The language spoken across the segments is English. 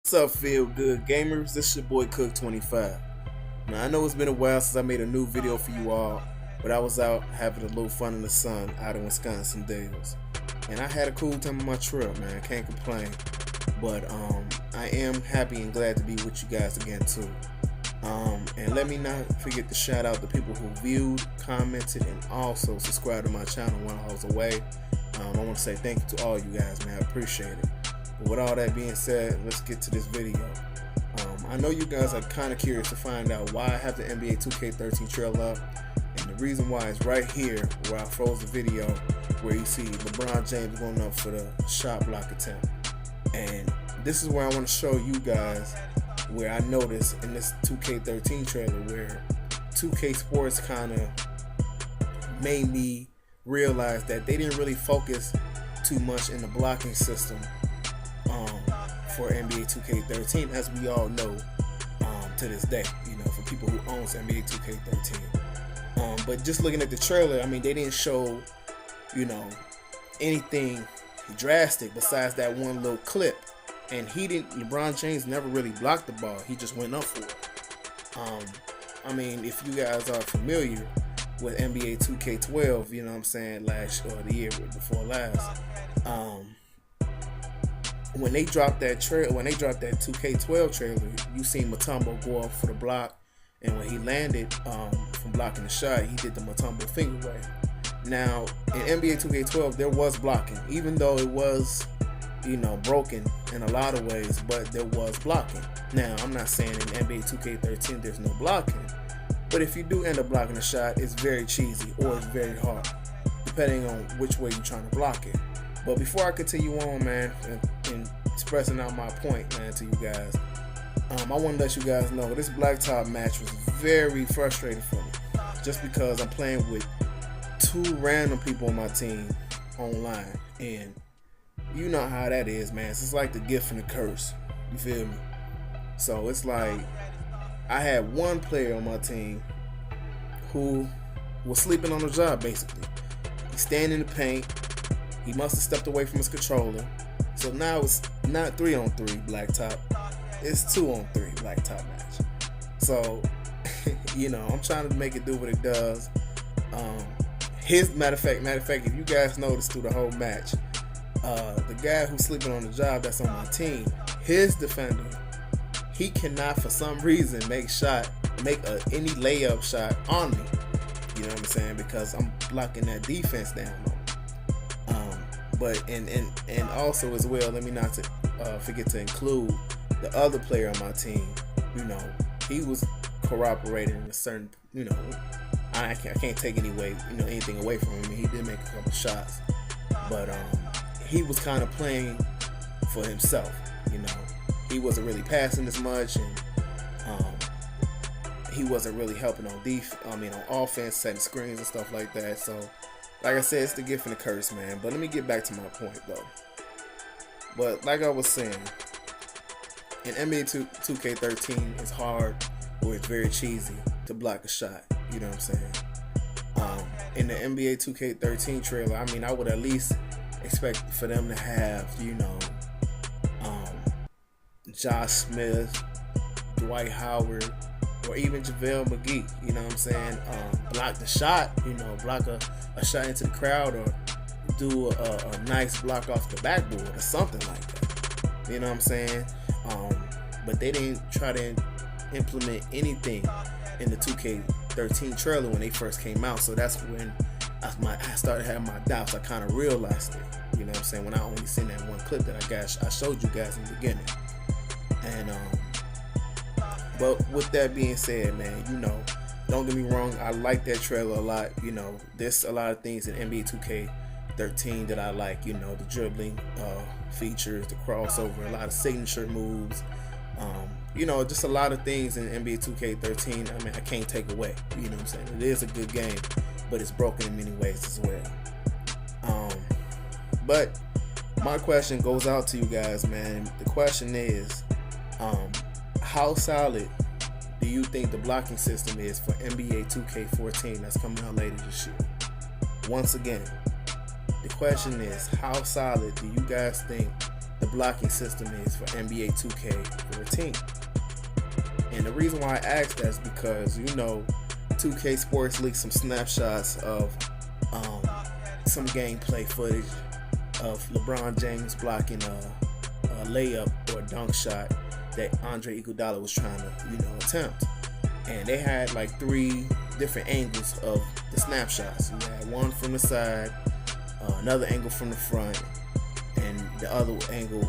What's up, Feel Good Gamers? This is your boy Cook25. Now, I know it's been a while since I made a new video for you all, but I was out having a little fun in the sun out in Wisconsin Dells. And I had a cool time on my trip, man. I can't complain. But I am happy and glad to be with you guys again, too. And let me not forget to shout out the people who viewed, commented, and also subscribed to my channel while I was away. I want to say thank you to all you guys, man. I appreciate it. But with all that being said, let's get to this video. I know you guys are kind of curious to find out why I have the NBA 2K13 trail up, and the reason why is right here where I froze the video where you see LeBron James going up for the shot block attempt. And this is where I want to show you guys where I noticed in this 2K13 trailer where 2K Sports kind of made me realize that they didn't really focus too much in the blocking system for NBA 2K13, as we all know to this day, for people who owns NBA 2K13. But just looking at the trailer, I mean, they didn't show, anything drastic besides that one little clip. And LeBron James never really blocked the ball. He just went up for it. I mean, if you guys are familiar with NBA 2K12, last or the year before last, when they dropped that 2K12 trailer, you seen Mutombo go up for the block, and when he landed from blocking the shot, he did the Mutombo finger wave. Now, in NBA 2K12, there was blocking, even though it was, broken in a lot of ways, but there was blocking. Now, I'm not saying in NBA 2K13 there's no blocking, but if you do end up blocking a shot, it's very cheesy or it's very hard, depending on which way you're trying to block it. But before I continue on, man, and expressing out my point, man, to you guys, I want to let you guys know this blacktop match was very frustrating for me, just because I'm playing with two random people on my team online, and you know how that is, man. It's like the gift and the curse. You feel me? So it's like I had one player on my team who was sleeping on the job, basically. He's standing in the paint. He must have stepped away from his controller. So now it's not 3-on-3 blacktop. It's 2-on-3 blacktop match. So, I'm trying to make it do what it does. Matter of fact, if you guys noticed through the whole match, the guy who's sleeping on the job that's on my team, his defender, he cannot for some reason make any layup shot on me. You know what I'm saying? Because I'm blocking that defense down on him. But and also as well, let me not forget to include the other player on my team. He was cooperating in a certain, I can't take anything away from him. He did make a couple shots, but he was kind of playing for himself. He wasn't really passing as much, and he wasn't really helping on offense, setting screens and stuff like that. So, like I said, it's the gift and the curse, man. But let me get back to my point, though. But like I was saying, in NBA 2K13, it's hard or it's very cheesy to block a shot. You know what I'm saying? In the NBA 2K13 trailer, I would at least expect for them to have, Josh Smith, Dwight Howard, or even JaVale McGee, block the shot, block a shot into the crowd, or do a nice block off the backboard or something like that. You know what I'm saying? But they didn't try to implement anything in the 2K13 trailer when they first came out, so that's when I started having my doubts. I kind of realized it, you know what I'm saying, when I only seen that one clip that I showed you guys in the beginning. And but with that being said, man, don't get me wrong, I like that trailer a lot. There's a lot of things in NBA 2K13 that I like, the dribbling features, the crossover, a lot of signature moves, just a lot of things in NBA 2K13 I can't take away. You know what I'm saying? It is a good game, but it's broken in many ways as well. But my question goes out to you guys, man. The question is, how solid do you think the blocking system is for NBA 2K14 that's coming out later this year? Once again, the question is, how solid do you guys think the blocking system is for NBA 2K14. And the reason why I asked that is because, 2K Sports leaked some snapshots of some gameplay footage of LeBron James blocking a layup or a dunk shot that Andre Iguodala was trying to, attempt. And they had like 3 different angles of the snapshots. You had one from the side, another angle from the front, and the other angle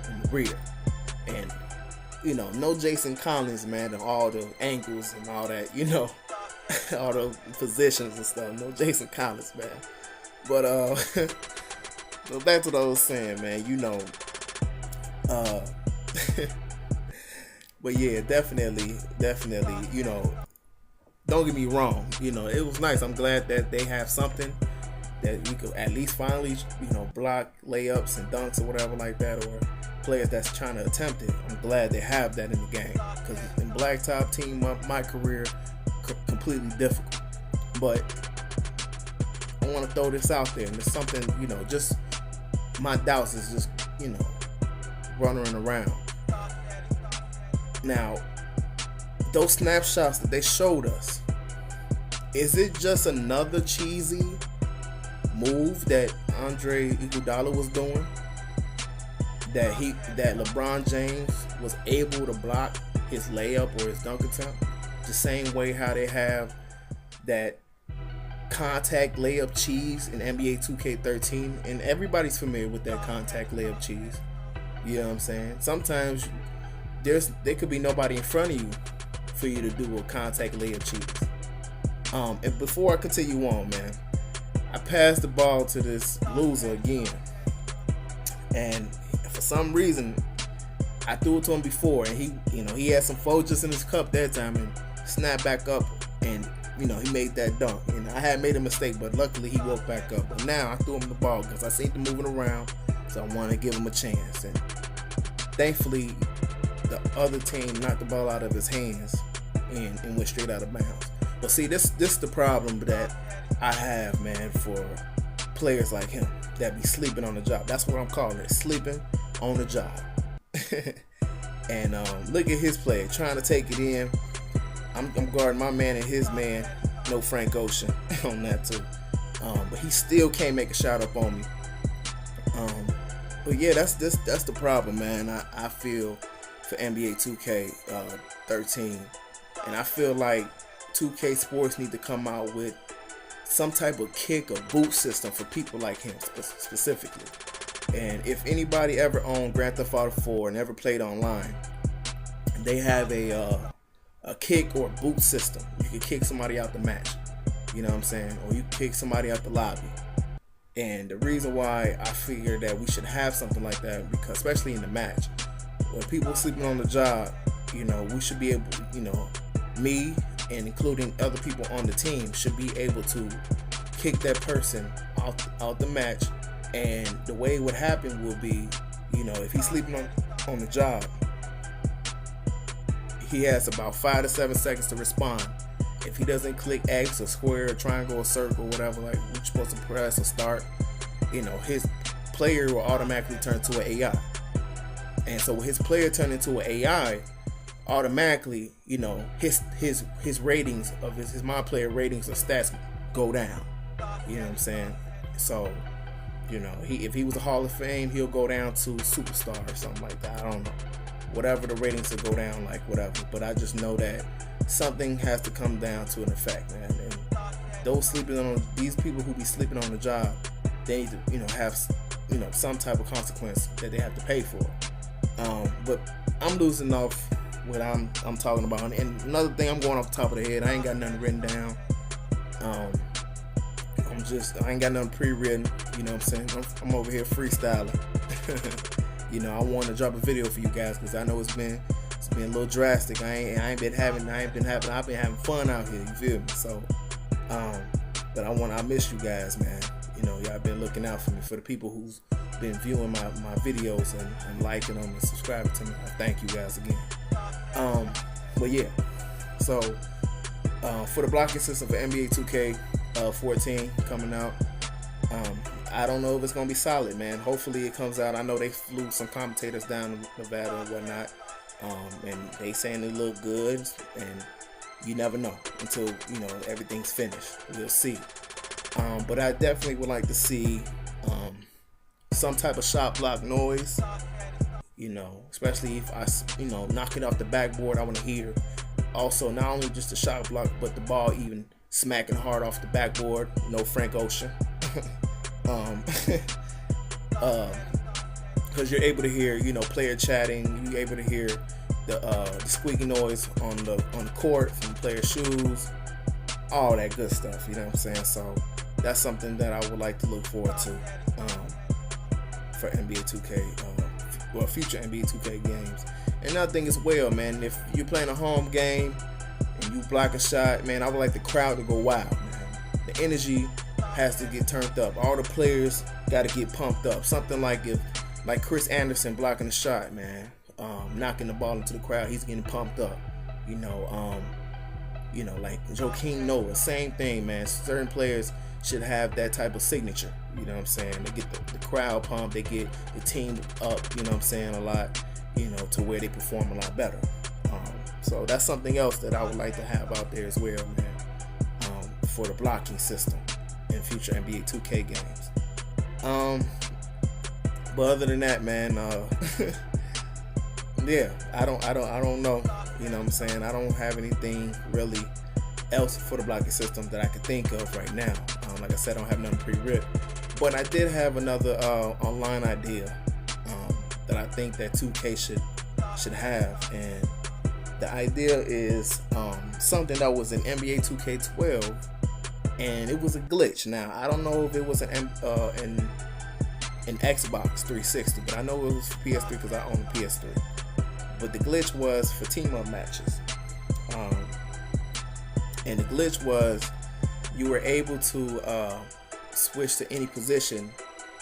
in the rear. And no Jason Collins, man, and all the angles and all that, all the positions and stuff. No Jason Collins, man. But so back to what I was saying, man. But yeah, definitely, don't get me wrong. It was nice. I'm glad that they have something that we could at least finally, block layups and dunks or whatever like that, or players that's trying to attempt it. I'm glad they have that in the game, because in Blacktop Team Up, my career completely difficult. But I want to throw this out there, and it's something, just my doubts is just, running around. Now, those snapshots that they showed us, is it just another cheesy move that Andre Iguodala was doing? That LeBron James was able to block his layup or his dunk attempt the same way how they have that contact layup cheese in NBA 2K13, and everybody's familiar with that contact layup cheese. You know what I'm saying? Sometimes there could be nobody in front of you for you to do a contact layup cheese. And before I continue on, man, I passed the ball to this loser again, and for some reason I threw it to him before, and he had some Folgers in his cup that time and snapped back up, and he made that dunk. And I had made a mistake, but luckily he woke back up. But now I threw him the ball because I seen him moving around, so I wanted to give him a chance. And thankfully, the other team knocked the ball out of his hands and went straight out of bounds. But see, this the problem that I have, man, for players like him that be sleeping on the job. That's what I'm calling it, sleeping on the job. And look at his play, trying to take it in. I'm guarding my man and his man, no Frank Ocean on that too. But he still can't make a shot up on me. But yeah, that's the problem, man. I feel for NBA 2K13, and I feel like 2K Sports need to come out with some type of kick or boot system for people like him specifically. And if anybody ever owned Grand Theft Auto 4 and ever played online, they have a kick or boot system. You can kick somebody out the match, you know what I'm saying, or you can kick somebody out the lobby. And the reason why I figure that we should have something like that, because especially in the match, when people are sleeping on the job, we should be able, me and including other people on the team should be able to kick that person out the match. And the way it would happen will be, if he's sleeping on the job, he has about 5 to 7 seconds to respond. If he doesn't click X or square or triangle or circle or whatever, like we're supposed to press or start, his player will automatically turn to an AI. And so with his player turn into an AI, automatically, his ratings of his my player ratings or stats go down. You know what I'm saying? So, if he was a Hall of Fame, he'll go down to superstar or something like that. I don't know. Whatever the ratings will go down, like whatever. But I just know that something has to come down to an effect, man. And these people who be sleeping on the job, they need to, have, some type of consequence that they have to pay for. But I'm losing off what I'm talking about. And another thing, I'm going off the top of the head. I ain't got nothing written down. I ain't got nothing pre-written. You know what I'm saying? I'm over here freestyling. I want to drop a video for you guys because I know it's been a little drastic. I've been having fun out here. You feel me? So, but I miss you guys, man. Y'all been looking out for me. For the people who's been viewing my videos and liking them and subscribing to me, I thank you guys again. But yeah, so for the blocking system for NBA 2K14 coming out, I don't know if it's gonna be solid, man. Hopefully it comes out. I know they flew some commentators down to Nevada and whatnot, and they saying it look good, and you never know until everything's finished. We'll see. But I definitely would like to see some type of shot block noise. Especially if I knock it off the backboard. I want to hear also not only just the shot block, but the ball even smacking hard off the backboard. No Frank Ocean. Because you're able to hear, player chatting. You're able to hear the squeaky noise on the court from players' shoes, all that good stuff. You know what I'm saying? So that's something that I would like to look forward to for NBA 2K, future NBA 2K games. And another thing as well, man, if you're playing a home game and you block a shot, man, I would like the crowd to go wild, man. The energy has to get turned up. All the players got to get pumped up. Something like Chris Anderson blocking a shot, man, knocking the ball into the crowd, he's getting pumped up. Like Joakim Noah, same thing, man. Certain players should have that type of signature. You know what I'm saying? They get the crowd pumped, they get the team up, you know what I'm saying, a lot, to where they perform a lot better. So that's something else that I would like to have out there as well, man, for the blocking system in future NBA 2K games. But other than that, man, yeah, I don't know. You know what I'm saying? I don't have anything really else for the blocking system that I could think of right now. Like I said, I don't have nothing pre-written. But I did have another online idea that I think that 2K should have, and the idea is something that was in NBA 2K12, and it was a glitch. Now I don't know if it was an Xbox 360, but I know it was for PS3 because I own a PS3. But the glitch was for team-up matches, and the glitch was you were able to switch to any position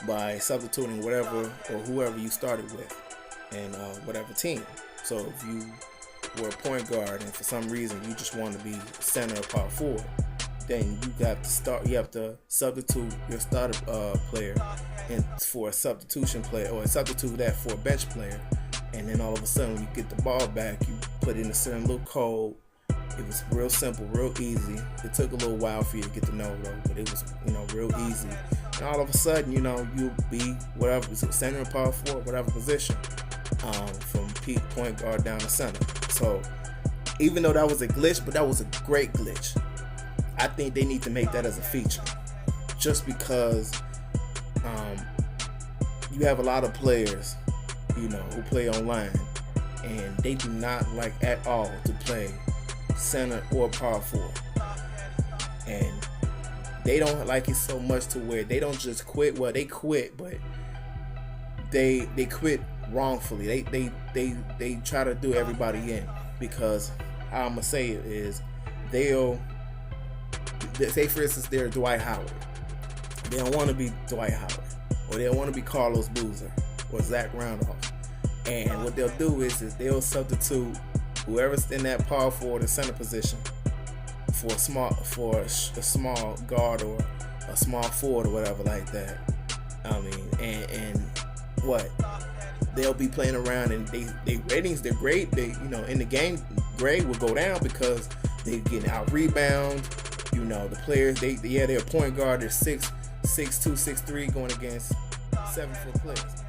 by substituting whatever or whoever you started with and whatever team. So if you were a point guard and for some reason you just want to be center or power forward, then you have to substitute your starter player and for a substitution player, or substitute that for a bench player, and then all of a sudden when you get the ball back, you put in a certain little code. It was real simple, real easy. It took a little while for you to get to know though, but it was real easy. And all of a sudden, you'll be whatever, center or power forward, whatever position, from point guard down to center. So even though that was a glitch, but that was a great glitch. I think they need to make that as a feature, just because you have a lot of players, who play online, and they do not like at all to play center or power forward, and they don't like it so much to where they don't just quit. Well, they quit, but they quit wrongfully. They try to do everybody in, because how I'm gonna say it is, they'll say, for instance, they're Dwight Howard. They don't want to be Dwight Howard, or they don't want to be Carlos Boozer or Zach Randolph. And what they'll do is they'll substitute whoever's in that power forward or center position for a small guard or a small forward or whatever like that. And what? They'll be playing around, and they ratings, they're great. They in the game, grade will go down because they're getting out rebound. The players, they're a point guard. They're 6'2", 6'3", going against 7-foot players.